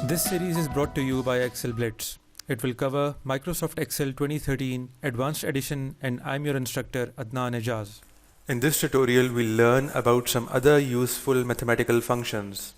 This series is brought to you by Excel Blitz. It will cover Microsoft Excel 2013 Advanced Edition, and I'm your instructor Adnan Ejaz. In this tutorial, we'll learn about some other useful mathematical functions.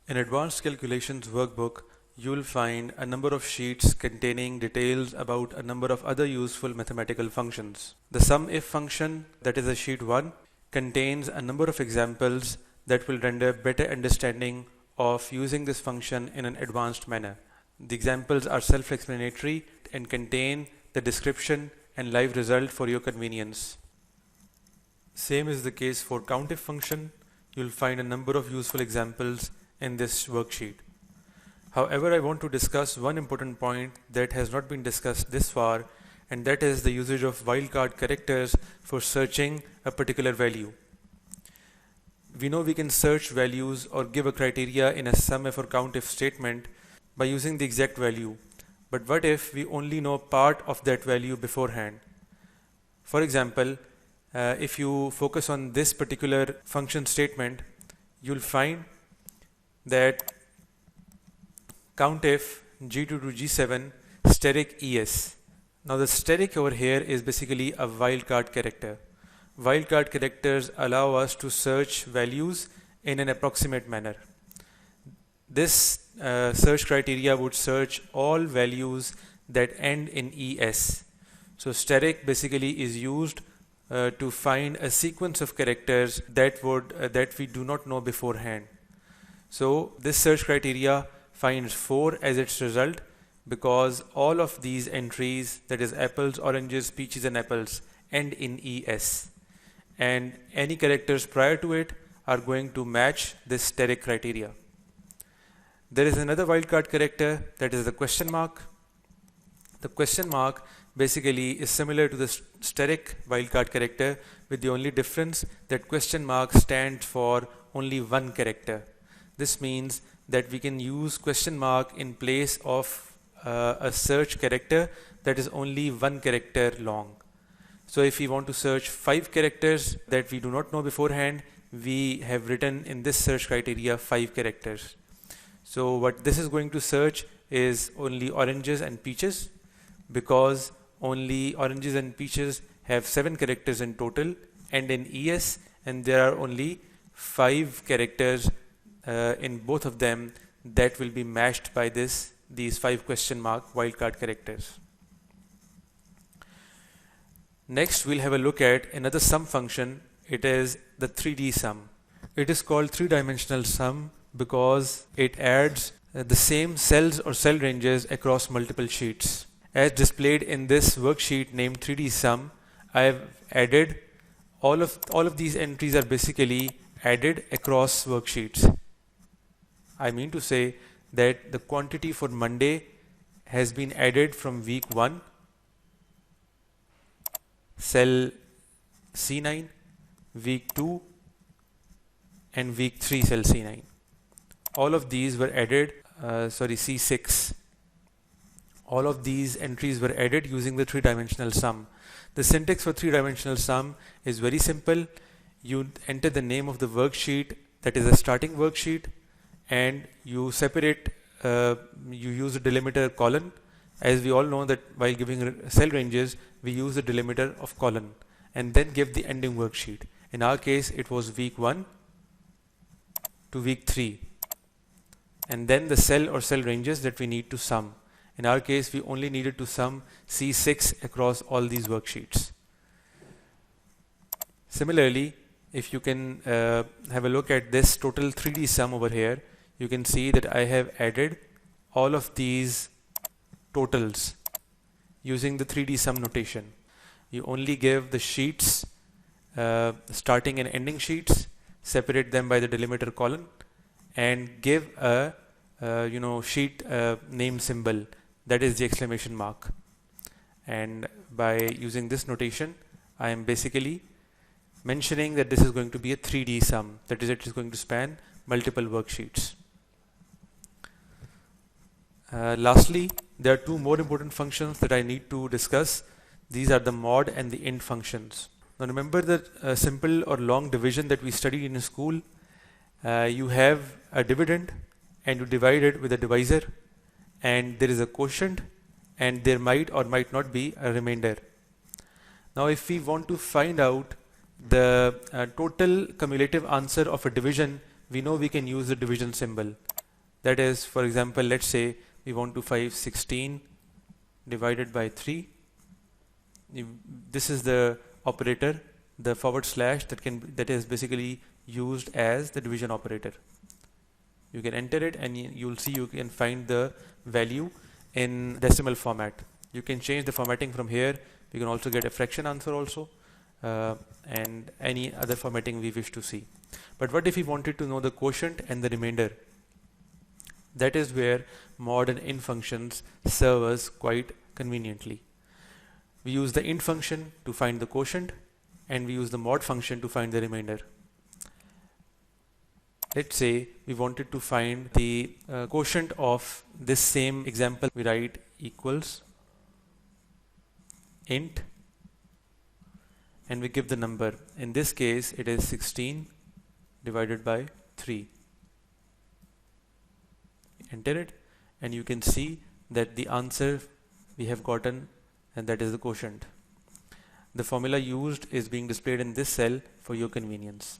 In Advanced Calculations workbook, you'll find a number of sheets containing details about a number of other useful mathematical functions. The SUMIF function, that is a sheet 1, contains a number of examples that will render better understanding of using this function in an advanced manner. The examples are self-explanatory and contain the description and live result for your convenience. Same is the case for COUNTIF function. You'll find a number of useful examples in this worksheet. However, I want to discuss one important point that has not been discussed this far, and that is the usage of wildcard characters for searching a particular value. We know we can search values or give a criteria in a SUMIF or COUNTIF statement by using the exact value. But what if we only know part of that value beforehand? For example, if you focus on this particular function statement, you'll find that COUNTIF G2 to G7 steric ES. Now the steric over here is basically a wildcard character. Wildcard characters allow us to search values in an approximate manner. This search criteria would search all values that end in ES. So steric basically is used to find a sequence of characters that we do not know beforehand. So this search criteria finds 4 as its result because all of these entries, that is apples, oranges, peaches and apples, end in ES. And any characters prior to it are going to match this steric criteria. There is another wildcard character, that is the question mark. The question mark basically is similar to the steric wildcard character, with the only difference that question mark stands for only one character. This means that we can use question mark in place of a search character that is only one character long. So if we want to search 5 characters that we do not know beforehand, we have written in this search criteria 5 characters. So what this is going to search is only oranges and peaches, because only oranges and peaches have 7 characters in total and in ES, and there are only 5 characters in both of them that will be matched by these 5 question mark wildcard characters. Next, we'll have a look at another sum function. It is the 3D sum. It is called three-dimensional sum because it adds the same cells or cell ranges across multiple sheets. As displayed in this worksheet named 3D sum, I have added all of these entries are basically added across worksheets. I mean to say that the quantity for Monday has been added from week 1, cell C9, week 2 and week 3 cell C9. All of these were added, C6. All of these entries were added using the three-dimensional sum. The syntax for three-dimensional sum is very simple. You enter the name of the worksheet, that is a starting worksheet, and you separate, you use a delimiter colon. As we all know that while giving cell ranges, we use the delimiter of colon and then give the ending worksheet. In our case, it was week 1 to week 3. And then the cell or cell ranges that we need to sum. In our case, we only needed to sum C6 across all these worksheets. Similarly, if you can have a look at this total 3D sum over here, you can see that I have added all of these totals using the 3D sum notation. You only give the sheets, starting and ending sheets, separate them by the delimiter colon, and give a sheet name symbol, that is the exclamation mark. And by using this notation, I am basically mentioning that this is going to be a 3D sum, that is, it is going to span multiple worksheets. Lastly, there are 2 more important functions that I need to discuss. These are the mod and the int functions. Now remember the simple or long division that we studied in school. You have a dividend and you divide it with a divisor, and there is a quotient, and there might or might not be a remainder. Now if we want to find out the total cumulative answer of a division, we know we can use the division symbol. That is, for example, let's say we want to find 16 divided by 3. This is the operator, the forward slash that is basically used as the division operator. You can enter it and you'll see you can find the value in decimal format. You can change the formatting from here. We can also get a fraction answer also, and any other formatting we wish to see. But what if we wanted to know the quotient and the remainder? That is where mod and int functions serve us quite conveniently. We use the int function to find the quotient, and we use the mod function to find the remainder. Let's say we wanted to find the quotient of this same example. We write equals int and we give the number. In this case it is 16 divided by 3. Enter it and you can see that the answer we have gotten, and that is the quotient. The formula used is being displayed in this cell for your convenience.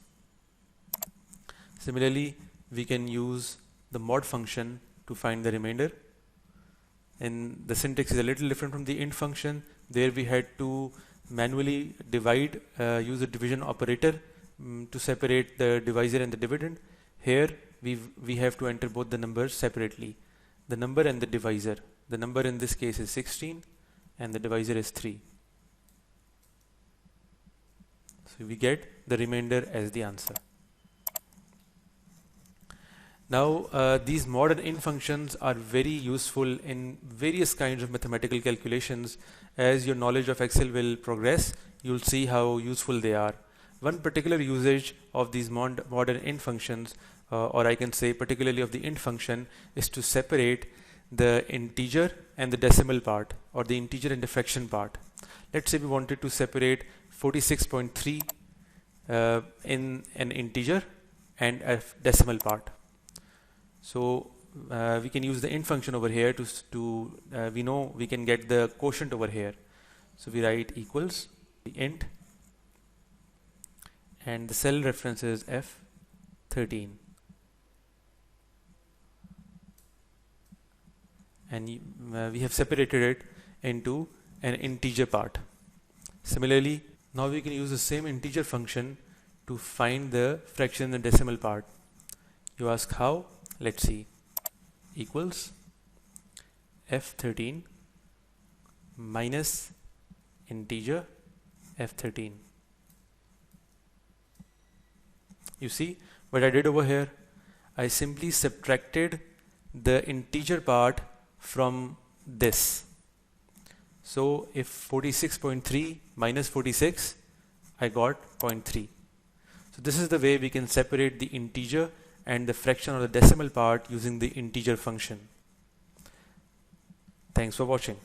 Similarly, we can use the mod function to find the remainder, and the syntax is a little different from the int function. There we had to manually divide, use a division operator to separate the divisor and the dividend. Here we have to enter both the numbers separately, the number and the divisor. The number in this case is 16 and the divisor is 3. So we get the remainder as the answer. Now these mod and int functions are very useful in various kinds of mathematical calculations. As your knowledge of Excel will progress, you'll see how useful they are. One particular usage of these mod and int functions, or I can say particularly of the int function, is to separate the integer and the decimal part, or the integer and the fraction part. Let's say we wanted to separate 46.3 in an integer and a decimal part. So we can use the int function over here to we know we can get the quotient over here. So we write equals the int, and the cell reference is F13, and we have separated it into an integer part. Similarly, now we can use the same integer function to find the fraction in the decimal part. You ask how? Let's see. Equals F13 minus integer F13. You see what I did over here? I simply subtracted the integer part from this. So if 46.3 minus 46, I got 0.3. So this is the way we can separate the integer and the fraction or the decimal part using the integer function. Thanks for watching.